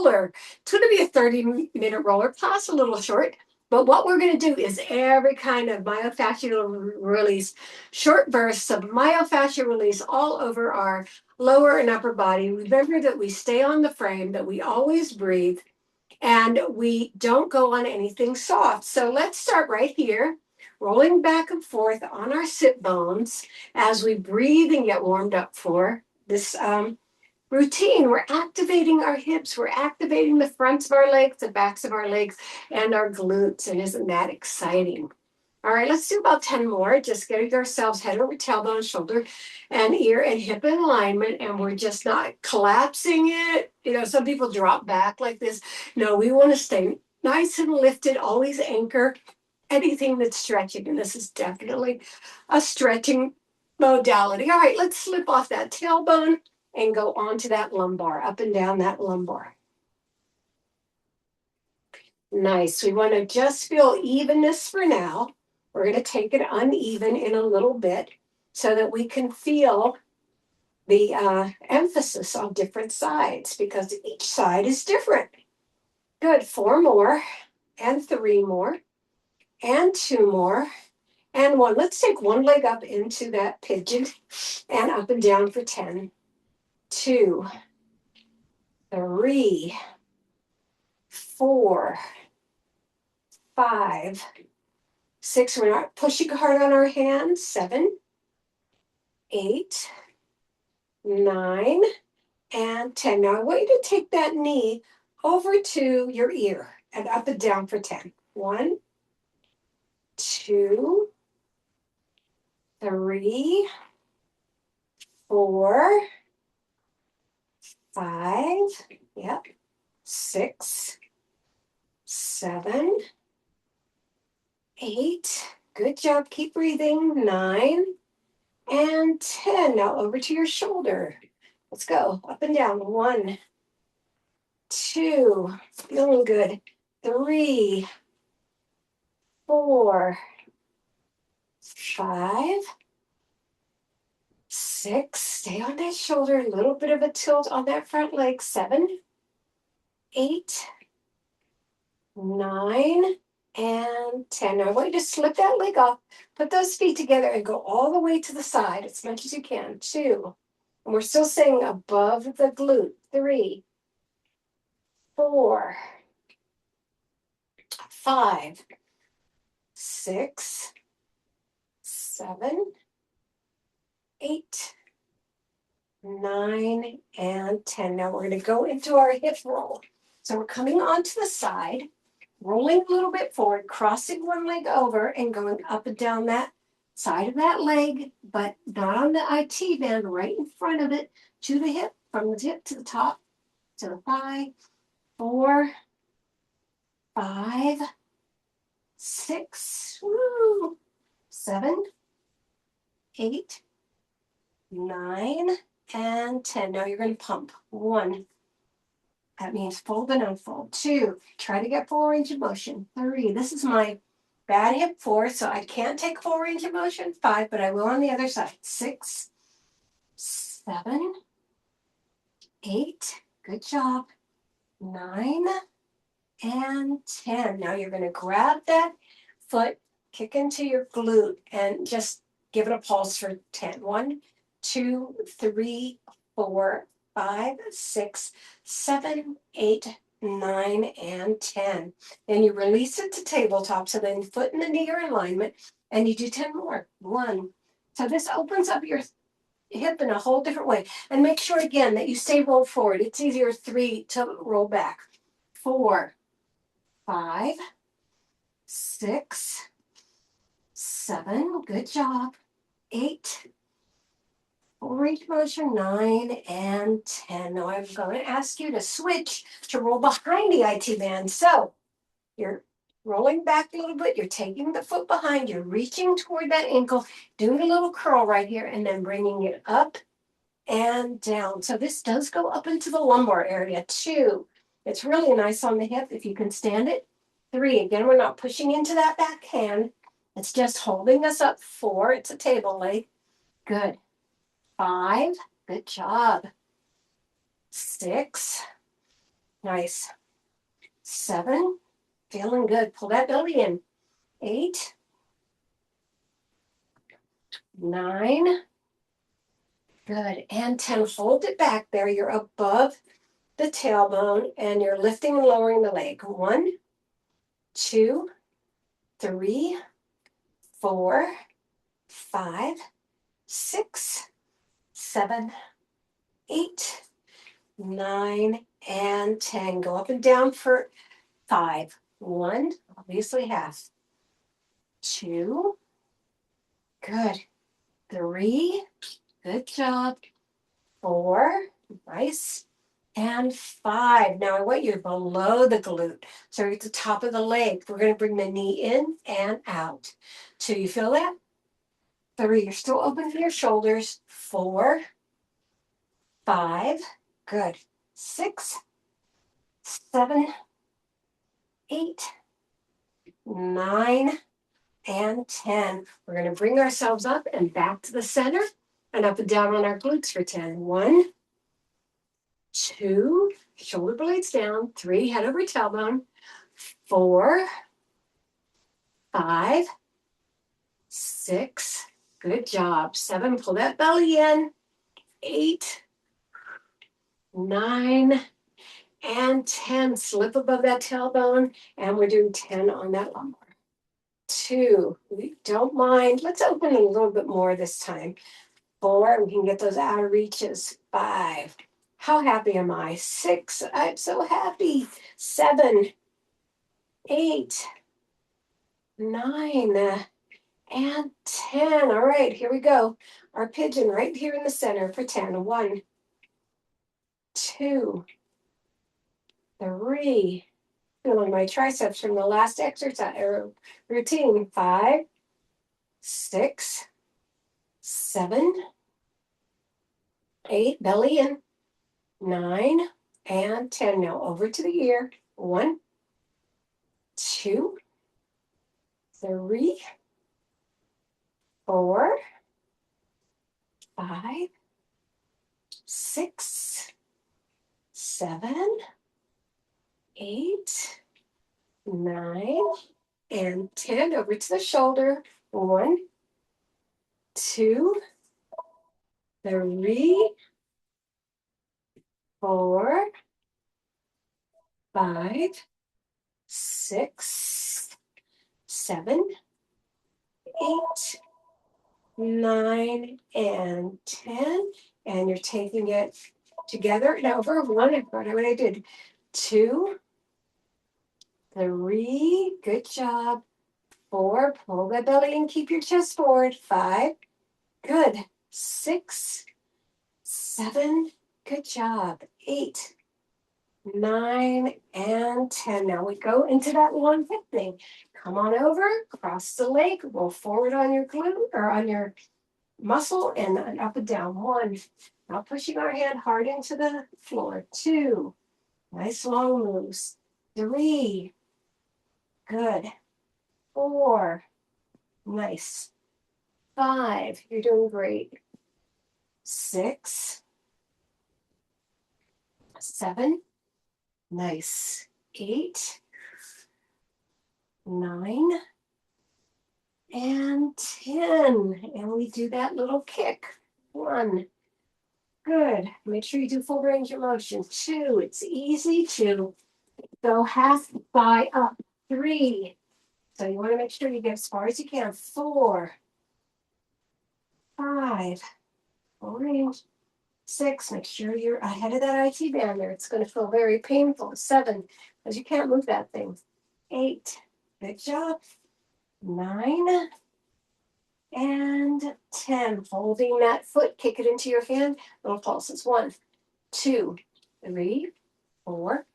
roller. It's going to be a 30-minute roller class, a little short. But what we're going to do is every kind of myofascial release, short bursts of myofascial release all over our lower and upper body. Remember that we stay on the frame, that we always breathe, and we don't go on anything soft. So let's start right here, rolling back and forth on our sit bones as we breathe and get warmed up for this routine. We're activating our hips, we're activating the fronts of our legs, the backs of our legs, and our glutes. And isn't that exciting? All right, let's do about 10 more. Just getting ourselves head over tailbone, shoulder and ear and hip in alignment. And we're just not collapsing it. You know, some people drop back like this. No, we want to stay nice and lifted, always anchor anything that's stretching. And this is definitely a stretching modality. All right, let's slip off that tailbone and go onto that lumbar, up and down that lumbar. Nice. We want to just feel evenness for now. We're going to take it uneven in a little bit so that we can feel the emphasis on different sides, because each side is different. Good. 4 more, and 3 more, and 2 more, and 1. Let's take one leg up into that pigeon and up and down for 10. 2, 3, 4, 5, 6. We're not pushing hard on our hands. 7, 8, 9, and 10. Now I want you to take that knee over to your ear and up and down for 10. 1, 2, 3, 4, 5, yep, 6, 7, 8. Good job. Keep breathing. 9 and 10. Now over to your shoulder. Let's go up and down. 1, 2. Feeling good. 3, 4, 5, 6. Stay on that shoulder. A little bit of a tilt on that front leg. 7, 8, 9, and 10. Now I want you to slip that leg off, put those feet together, and go all the way to the side as much as you can. 2. And we're still staying above the glute. 3, 4, 5, 6, 7, 8, 9, and 10. Now we're going to go into our hip roll. So we're coming onto the side, rolling a little bit forward, crossing one leg over and going up and down that side of that leg, but not on the IT band, right in front of it to the hip, from the hip to the top, to the thigh. 4, 5, 6, 7, 8, 9, and 10. Now you're going to pump. 1. That means fold and unfold. 2, try to get full range of motion. 3, this is my bad hip 4, so I can't take full range of motion. 5, but I will on the other side. 6, 7, 8, good job. 9, and 10. Now you're going to grab that foot, kick into your glute, and just give it a pulse for 10. 1, 2, 3, 4, 5, 6, 7, 8, 9, and 10. Then you release it to tabletop, so then foot and the knee are in alignment, and you do 10 more. 1. So this opens up your hip in a whole different way. And make sure, again, that you stay rolled forward. It's easier 3 to roll back. 4, 5, 6, 7, good job. 8, full range of motion. 9, and 10. Now I'm going to ask you to switch to roll behind the IT band. So you're rolling back a little bit. You're taking the foot behind. You're reaching toward that ankle, doing a little curl right here, and then bringing it up and down. So this does go up into the lumbar area. 2, it's really nice on the hip if you can stand it. 3, again, we're not pushing into that back hand. It's just holding us up. 4, it's a table leg. Good. 5, good job. 6, Nice. 7. Feeling good. Pull that belly in. 8. 9. Good. And 10. Hold it back there. You're above the tailbone and you're lifting and lowering the leg. 1, 2, 3, 4, 5, 6, 7, 8, 9, and 10. Go up and down for 5. 1, obviously half. 2, good. 3, good job. 4, nice. And 5. Now I want you below the glute. So you're at the top of the leg. We're going to bring the knee in and out. 2, you feel that? 3, you're still open to your shoulders. 4, 5, good. 6, 7, 8, 9, and 10. We're going to bring ourselves up and back to the center and up and down on our glutes for 10. 1, 2, shoulder blades down. 3, head over tailbone. 4, 5, 6, good job. 7, pull that belly in. 8, 9, and 10. Slip above that tailbone, and we're doing 10 on that lumbar. 2, we don't mind. Let's open it a little bit more this time. 4, we can get those outer reaches. 5, how happy am I? 6, I'm so happy. 7, 8, 9, and 10. All right, here we go. Our pigeon right here in the center for 10. 1, 2, 3. Feeling my triceps from the last exercise routine. 5, 6, 7, 8, belly in. 9, and 10. Now over to the ear. 1, 2, 3, 4, 5, 6, 7, 8, 9, and 10. Over to the shoulder. 1, 2, 3, 4, 5, 6, 7, 8, 9, and 10. And you're taking it together. Now over 1, I forgot what I did. 2, 3, good job. 4, pull that belly and keep your chest forward. 5, good. 6, 7, good job. 8, 9, and 10. Now we go into that long hip thing. Come on over, cross the leg, roll forward on your glute or on your muscle and up and down. 1, now pushing our hand hard into the floor. 2, nice long moves. 3, good. 4, nice. 5, you're doing great. 6, 7, nice. 8, 9, and 10. And we do that little kick. 1, good. Make sure you do full range of motion. 2, it's easy to go half thigh up. 3, so you want to make sure you get as far as you can. 4, 5, full range. 6, make sure you're ahead of that IT band there. It's going to feel very painful. 7, because you can't move that thing. 8, good job. 9, and 10. Holding that foot, kick it into your hand. Little pulses. 1, 2, 3, 4,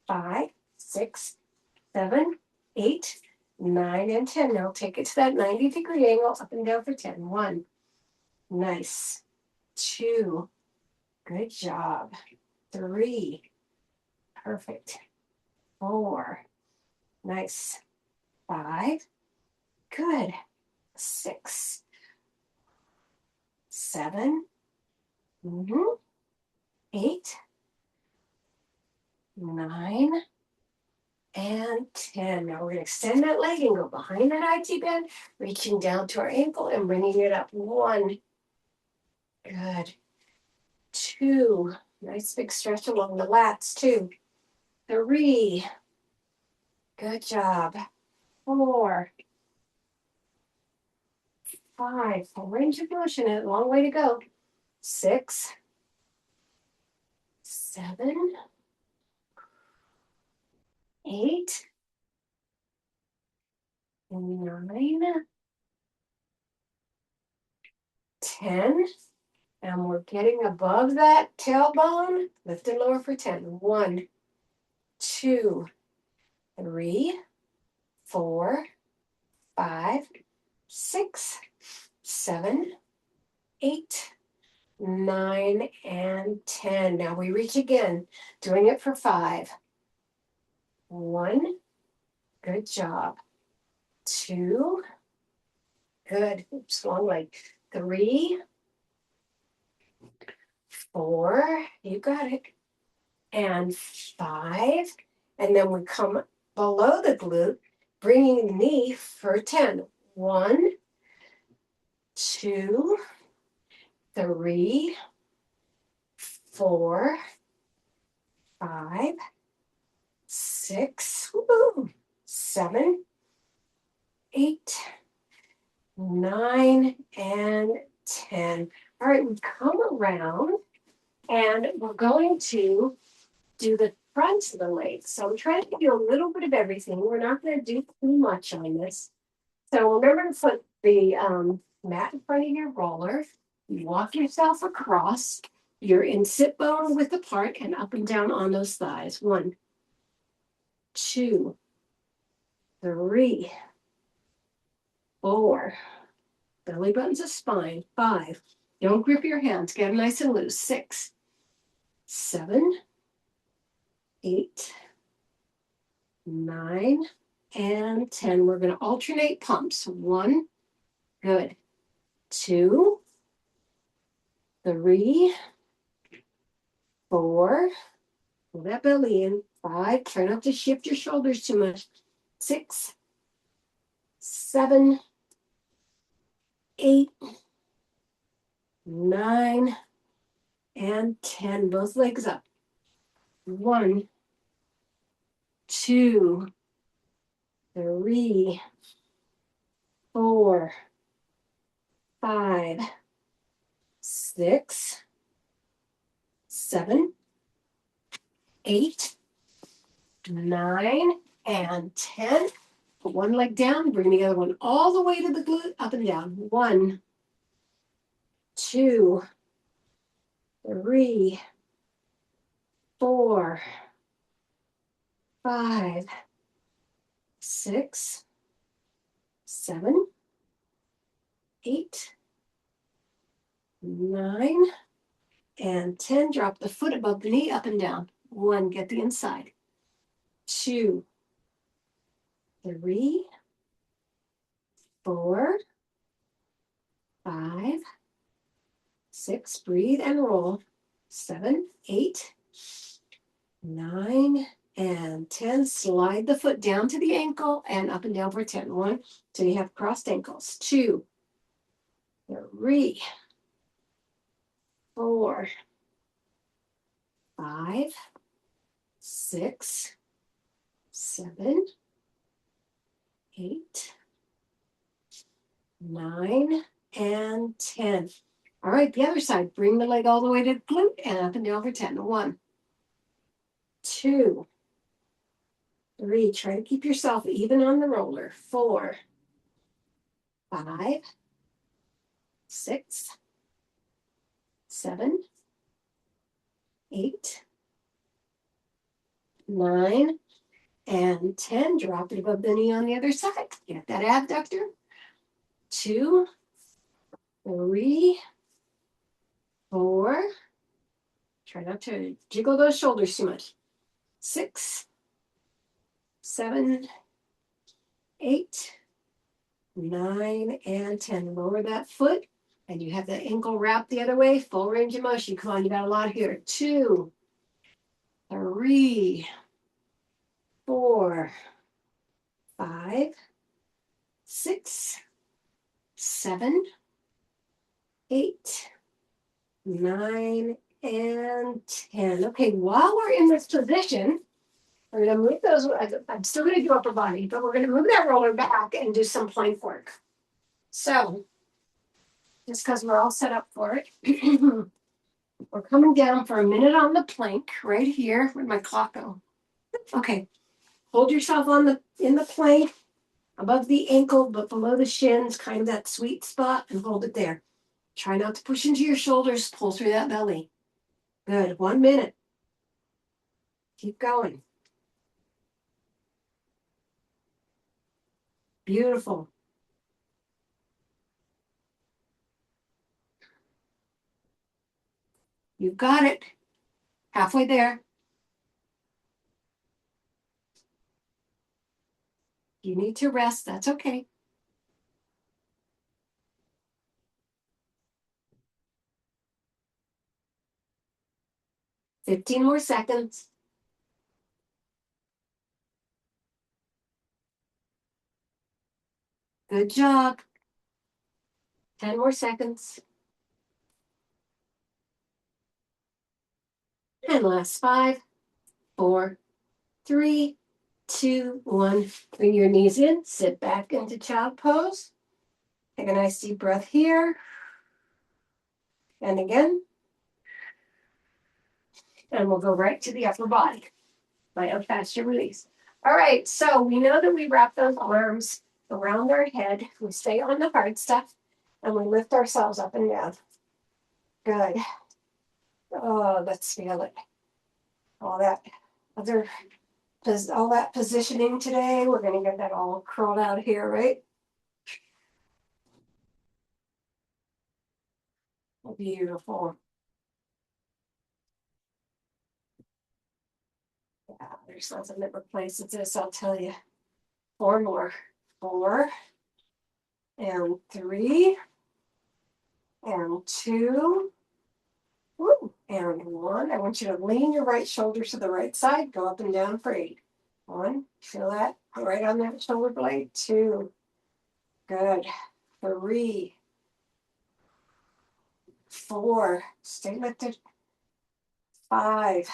5, 6, 7, 8, 9, and 10. Now take it to that 90-degree angle, up and down for 10. 1, nice. 2, good job. 3, perfect. 4, nice. 5, good. 6, 7, 8, 9, and 10. Now we're going to extend that leg and go behind that IT band, reaching down to our ankle and bringing it up. 1, good. 2, nice big stretch along the lats. 2, 3, good job. 4, 5, full range of motion, a long way to go. 6, 7, 8, 9, 10. And we're getting above that tailbone. Lift and lower for 10. 1, 2, 3, 4, 5, 6, 7, 8, 9, and 10. Now we reach again, doing it for 5. 1, good job. 2, good. Oops, long leg. 3, 4, you got it. And 5. And then we come below the glute, bringing the knee for 10. 1, 2, 3, 4, 5, 6, 7, 8, 9, and 10. All right, we come around and we're going to do the fronts of the legs. So I'm trying to do a little bit of everything. We're not going to do too much on this. So remember to put the mat in front of your roller. You walk yourself across. You're in sit bone width apart and up and down on those thighs. 1, 2, 3, 4. Belly button's a spine. 5. Don't grip your hands. Get them nice and loose. 6, 7, 8, 9, and 10. We're going to alternate pumps. 1, good. 2, 3, 4. Pull that belly in. 5. Try not to shift your shoulders too much. 6, 7, 8, 9, and 10. Both legs up. 1, 2, 3, 4, 5, 6, 7, 8, 9, and 10. Put one leg down, bring the other one all the way to the glute, up and down. 1, 2, 3, 4, 5, 6, 7, 8, 9, and 10. Drop the foot above the knee, up and down. 1, get the inside. 2, 3, 4, 5, 6, breathe and roll. 7, 8, 9, and 10. Slide the foot down to the ankle and up and down for 10. 1, so you have crossed ankles. 2, 3, 4, 5, 6, 7, 8, 9, and 10. All right, the other side. Bring the leg all the way to the glute and up and down for 10. 1, 2, 3. Try to keep yourself even on the roller. 4, 5, 6, 7, 8, 9, and 10. Drop it above the knee on the other side. Get that abductor. 2, 3, 4. Try not to jiggle those shoulders too much. 6, 7, 8, 9, and 10. Lower that foot, and you have the ankle wrapped the other way. Full range of motion. Come on, you got a lot here. 2, 3, 4, 5, 6, 7, 8, 9, and 10. Okay, while we're in this position, we're going to move those. I'm still going to do upper body, but we're going to move that roller back and do some plank work. So, just because we're all set up for it, we're coming down for a minute on the plank right here. Where'd my clock go? Okay, hold yourself in the plank above the ankle, but below the shins, kind of that sweet spot, and hold it there. Try not to push into your shoulders. Pull through that belly. Good. 1 minute. Keep going. Beautiful. You've got it. Halfway there. You need to rest. That's okay. 15 more seconds. Good job. 10 more seconds. And last 5, 4, 3, 2, 1. Bring your knees in. Sit back into child pose. Take a nice deep breath here. And again. And we'll go right to the upper body. Myofascial release. All right, so we know that we wrap those arms around our head. We stay on the hard stuff, and we lift ourselves up and down. Good. Oh, let's feel it. All that other, all that positioning today. We're going to get that all curled out here, right? Beautiful. Yeah, there's nothing that replaces this, I'll tell you. 4 more. 4, and 3, and 2, woo, and 1. I want you to lean your right shoulder to the right side. Go up and down for 8. 1, feel that? Right on that shoulder blade. 2, good. 3, 4, stay lifted. 5,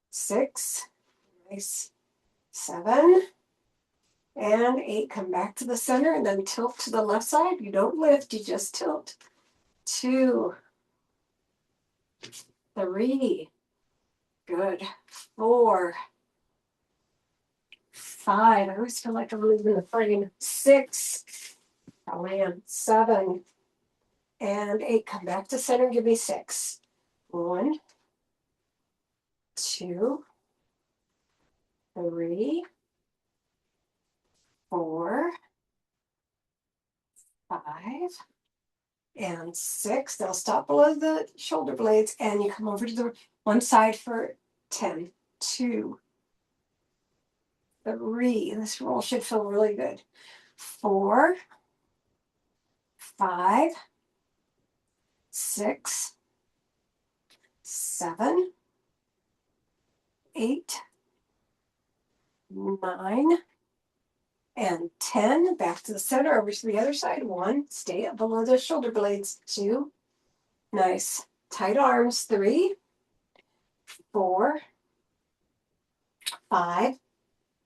6, nice. 7, and 8. Come back to the center and then tilt to the left side. You don't lift, you just tilt. 2, 3, good. 4, 5. I always feel like I'm losing the frame. 6, I'll land. 7, and 8. Come back to center. Give me 6. 1, 2, 3, 4, 5, and 6. They'll stop below the shoulder blades, and you come over to the one side for 10. 2, 3. This roll should feel really good. 4, 5, 6, 7, 8, 9, and 10. Back to the center, over to the other side. 1, stay up below the shoulder blades. 2, nice. Tight arms. 3, 4, 5,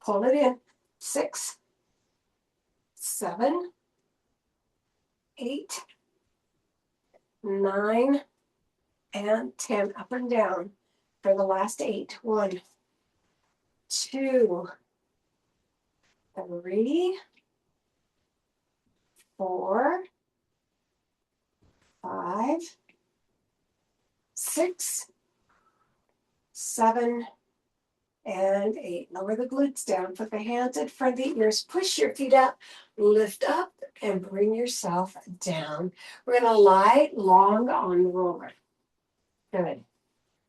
pull it in. 6, 7, 8, 9, and 10. Up and down for the last 8. 1, 2, 3, 4, 5, 6, 7, and 8. Lower the glutes down. Put the hands in front of the ears. Push your feet up. Lift up and bring yourself down. We're going to lie long on the roller. Good.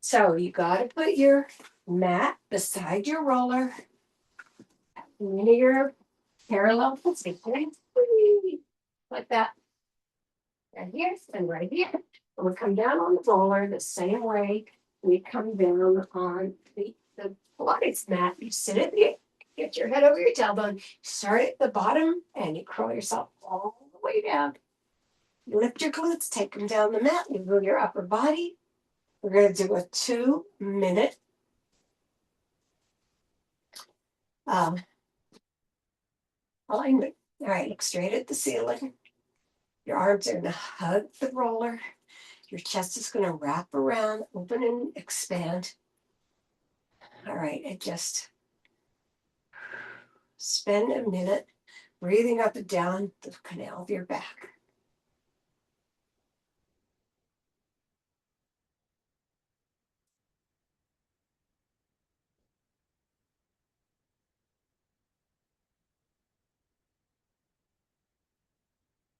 So you got to put your mat beside your roller. Into your parallel position. Like that. Right here and right here. And we'll come down on the roller the same way. We come down on the Pilates mat. You sit at the, get your head over your tailbone, start at the bottom, and you curl yourself all the way down. You lift your glutes, take them down the mat, you move your upper body. We're going to do a 2-minute alignment. All right, look straight at the ceiling. Your arms are going to hug the roller. Your chest is going to wrap around, open and expand. All right, and just spend a minute breathing up and down the canal of your back.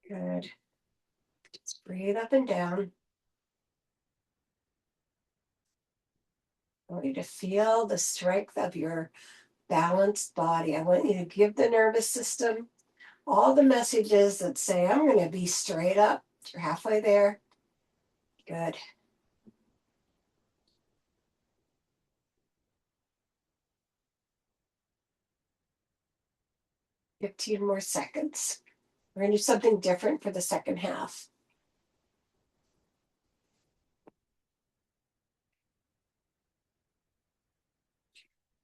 Good. Just breathe up and down. I want you to feel the strength of your balanced body. I want you to give the nervous system all the messages that say, I'm going to be straight up. You're halfway there. Good. Fifteen more seconds. We're going to do something different for the second half.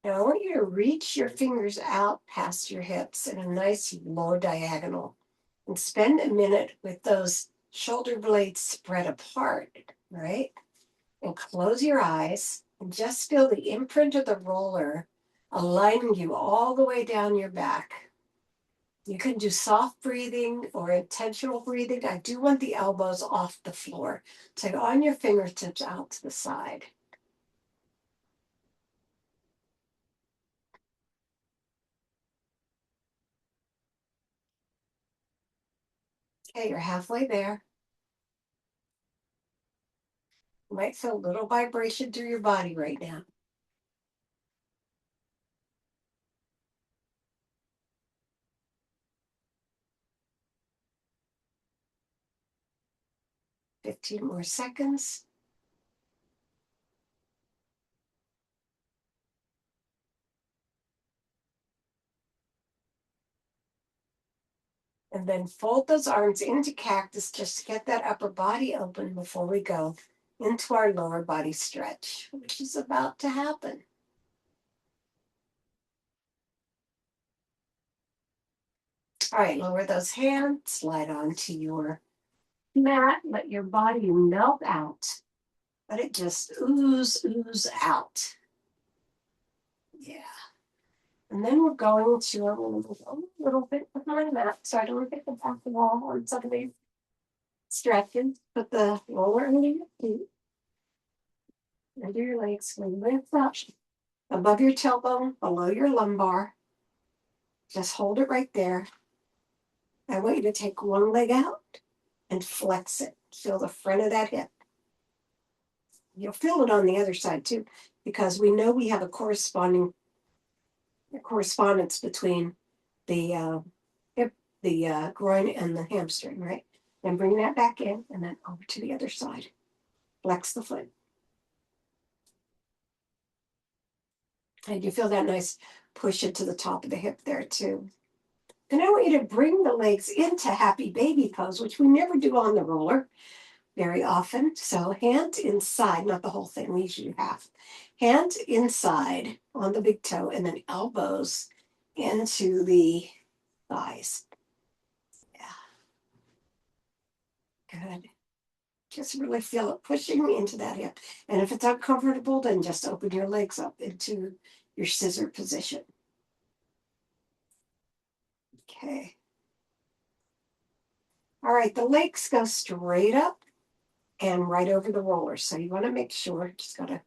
Now I want you to reach your fingers out past your hips in a nice low diagonal and spend a minute with those shoulder blades spread apart, right? And close your eyes and just feel the imprint of the roller aligning you all the way down your back. You can do soft breathing or intentional breathing. I do want the elbows off the floor. So on your fingertips out to the side. Okay, you're halfway there. You might feel a little vibration through your body right now. Fifteen more seconds. And then fold those arms into cactus just to get that upper body open before we go into our lower body stretch, which is about to happen. All right, lower those hands, slide onto your mat, let your body melt out. Let it just ooze out. Yeah. And then we're going to, I'm going to go a little bit behind that so I don't hit the back wall on some of these stretches. Put the roller under your feet, under your legs. We lift up above your tailbone, below your lumbar. Just hold it right there. I want you to take one leg out and flex it. Feel the front of that hip. You'll feel it on the other side too, because we know we have a correspondence between the hip, the groin, and the hamstring, right? Then bring that back in, and then over to the other side. Flex the foot. And you feel that nice push into the top of the hip there too. Then I want you to bring the legs into happy baby pose, which we never do on the roller very often. So hand inside, not the whole thing, we usually do half. Hand inside on the big toe and then elbows into the thighs. Yeah, good. Just really feel it pushing into that hip. And if it's uncomfortable, then just open your legs up into your scissor position. Okay. All right, the legs go straight up and right over the roller. So you want to make sure, just got to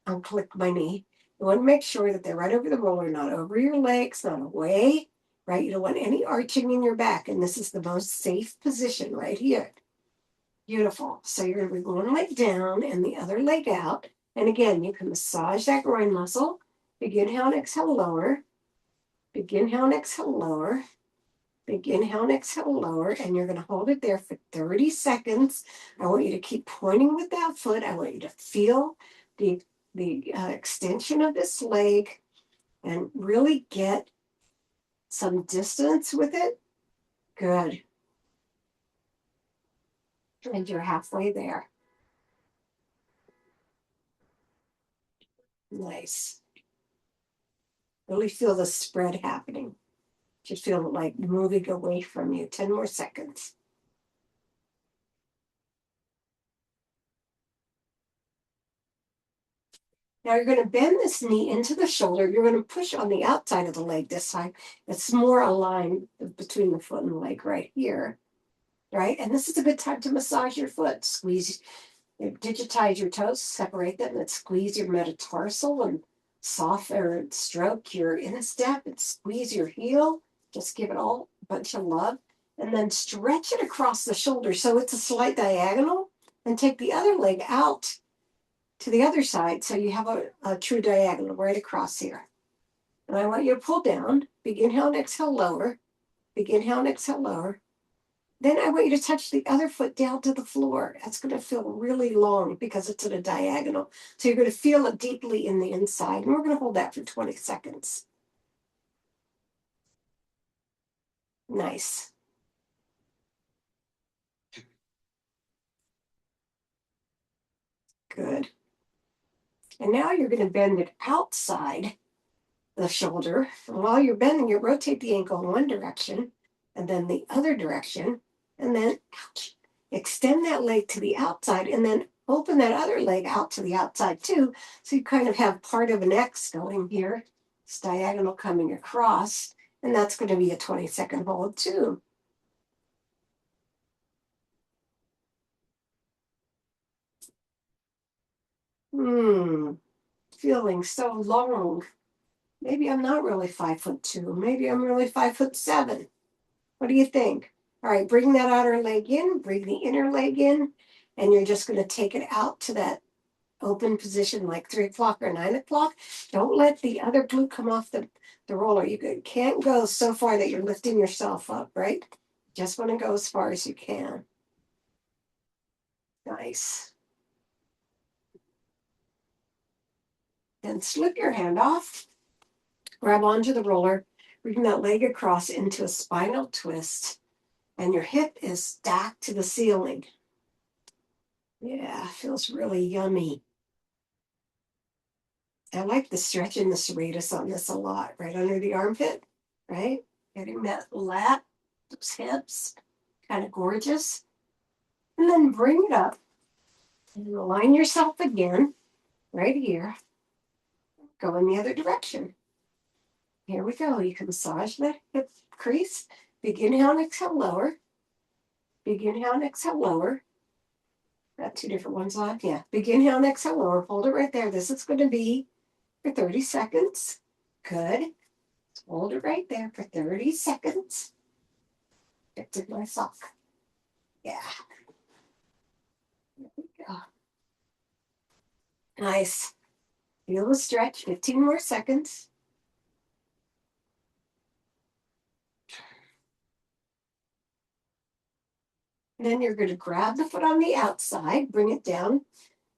unclick my knee. You want to make sure that they're right over the roller, not over your legs, not away, right? You don't want any arching in your back. And this is the most safe position right here. Beautiful. So you're going to bring one leg down and the other leg out. And again, you can massage that groin muscle. Begin, inhale, and exhale, lower. Begin, inhale, and exhale, lower. Big inhale and exhale, lower, and you're going to hold it there for 30 seconds. I want you to keep pointing with that foot. I want you to feel the extension of this leg and really get some distance with it. Good. And you're halfway there. Nice. Really feel the spread happening. Just feel it like moving away from you. 10 more seconds. Now you're going to bend this knee into the shoulder. You're going to push on the outside of the leg this time. It's more aligned between the foot and the leg right here, right? And this is a good time to massage your foot. Squeeze, digitize your toes, separate them, and squeeze your metatarsal and soften or stroke your instep and squeeze your heel. Just give it all a bunch of love. And then stretch it across the shoulder so it's a slight diagonal, and take the other leg out to the other side so you have a true diagonal right across here. And I want you to pull down, big inhale and exhale, lower, big inhale and exhale, lower. Then I want you to touch the other foot down to the floor. That's going to feel really long because it's at a diagonal. So you're going to feel it deeply in the inside. And we're going to hold that for 20 seconds. Nice. Good. And now you're going to bend it outside the shoulder. And while you're bending, you rotate the ankle in one direction and then the other direction. And then ouch, extend that leg to the outside and then open that other leg out to the outside too. So you kind of have part of an X going here. It's diagonal coming across. And that's going to be a 20-second hold too. Feeling so long. Maybe I'm not really 5'2". Maybe I'm really 5'7". What do you think? All right, bring that outer leg in, bring the inner leg in, and you're just going to take it out to that open position like 3 o'clock or 9 o'clock. Don't let the other glute come off the roller. You can't go so far that you're lifting yourself up, right? Just want to go as far as you can. Nice. Then slip your hand off, grab onto the roller, bring that leg across into a spinal twist, and your hip is stacked to the ceiling. Yeah, feels really yummy. I like the stretch in the serratus on this a lot, right under the armpit, right? Getting that lat, those hips, kind of gorgeous. And then bring it up and align yourself again, right here. Go in the other direction. Here we go. You can massage the hip crease. Big inhale and exhale, lower. Big inhale and exhale, lower. Got 2 different ones on. Yeah. Big inhale and exhale, lower. Hold it right there. This is going to be for 30 seconds. Good. Hold it right there for 30 seconds. It's in my sock. Yeah. There we go. Nice. Feel the stretch. 15 more seconds. And then you're going to grab the foot on the outside, bring it down,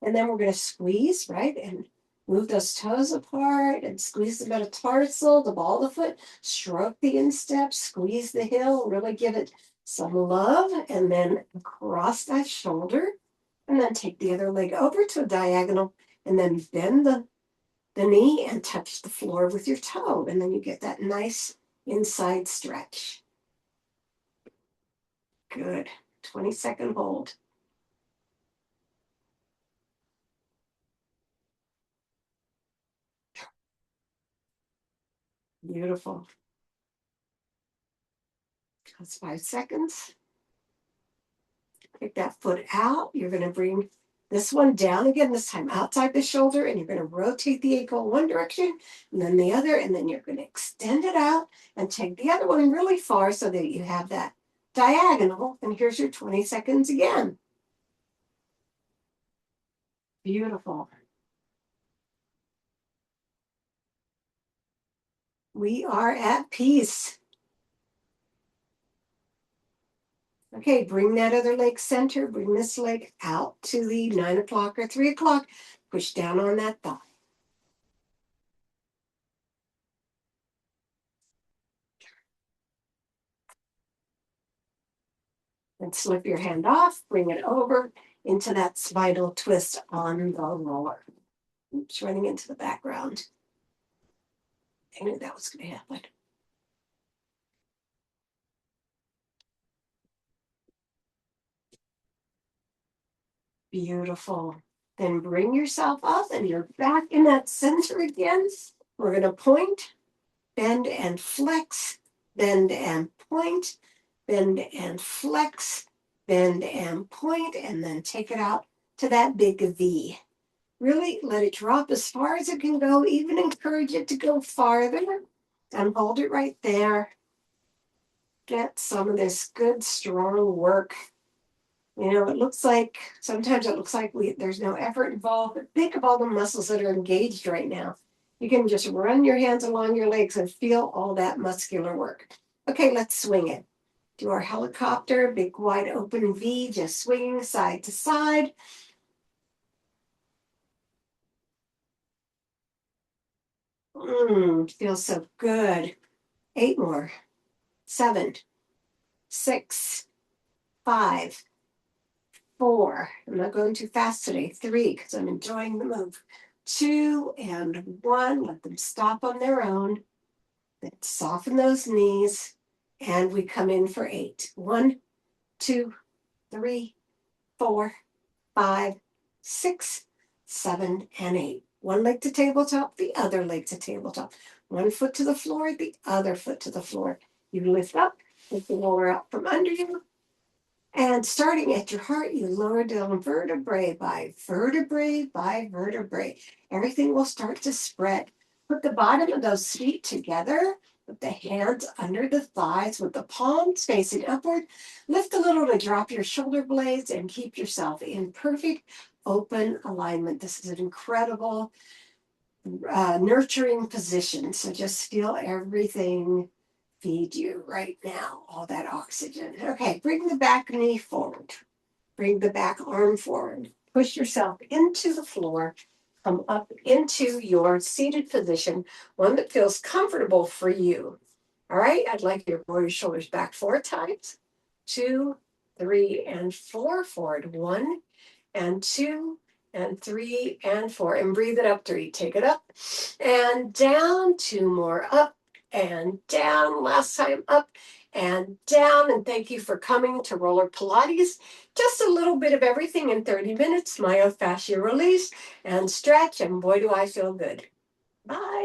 and then we're going to squeeze, right? And move those toes apart and squeeze the metatarsal, the ball of the foot, stroke the instep, squeeze the heel, really give it some love, and then across that shoulder, and then take the other leg over to a diagonal, and then bend the knee and touch the floor with your toe, and then you get that nice inside stretch. Good. 20-second hold. Beautiful. That's 5 seconds. Take that foot out. You're going to bring this one down again, this time outside the shoulder, and you're going to rotate the ankle in one direction and then the other, and then you're going to extend it out and take the other one really far so that you have that diagonal. And here's your 20 seconds again. Beautiful. We are at peace. Okay, bring that other leg center, bring this leg out to the 9 o'clock or 3 o'clock. Push down on that thigh. And slip your hand off, bring it over into that spinal twist on the roller. Oops, running into the background. I knew that was going to happen. Beautiful. Then bring yourself up and you're back in that center again. We're going to point, bend and flex, bend and point, bend and flex, bend and point, and then take it out to that big V. Really let it drop as far as it can go, even encourage it to go farther, and hold it right there. Get some of this good, strong work. You know, sometimes it looks like there's no effort involved, but think of all the muscles that are engaged right now. You can just run your hands along your legs and feel all that muscular work. Okay, let's swing it. Do our helicopter, big wide open V, just swinging side to side. Feels so good. 8 more. 7, 6, 5, 4. I'm not going too fast today. 3, because I'm enjoying the move. 2 and 1. Let them stop on their own. Then soften those knees. And we come in for 8. 1, 2, 3, 4, 5, 6, 7, and 8. One leg to tabletop, the other leg to tabletop. One foot to the floor, the other foot to the floor. You lift up, lift the roller out from under you. And starting at your heart, you lower down vertebrae by vertebrae by vertebrae. Everything will start to spread. Put the bottom of those feet together. Put the hands under the thighs with the palms facing upward. Lift a little to drop your shoulder blades and keep yourself in perfect open alignment. This is an incredible nurturing position. So just feel everything feed you right now, all that oxygen. Okay, bring the back knee forward. Bring the back arm forward. Push yourself into the floor. Come up into your seated position, one that feels comfortable for you. All right, I'd like you to roll your shoulders back 4 times. 2, 3, and 4. Forward 1 and 2 and 3 and 4. And breathe it up 3. Take it up and down. 2 more up and down. Last time up and down. And thank you for coming to Roller Pilates. Just a little bit of everything in 30 minutes. Myofascial release and stretch. And boy, do I feel good. Bye.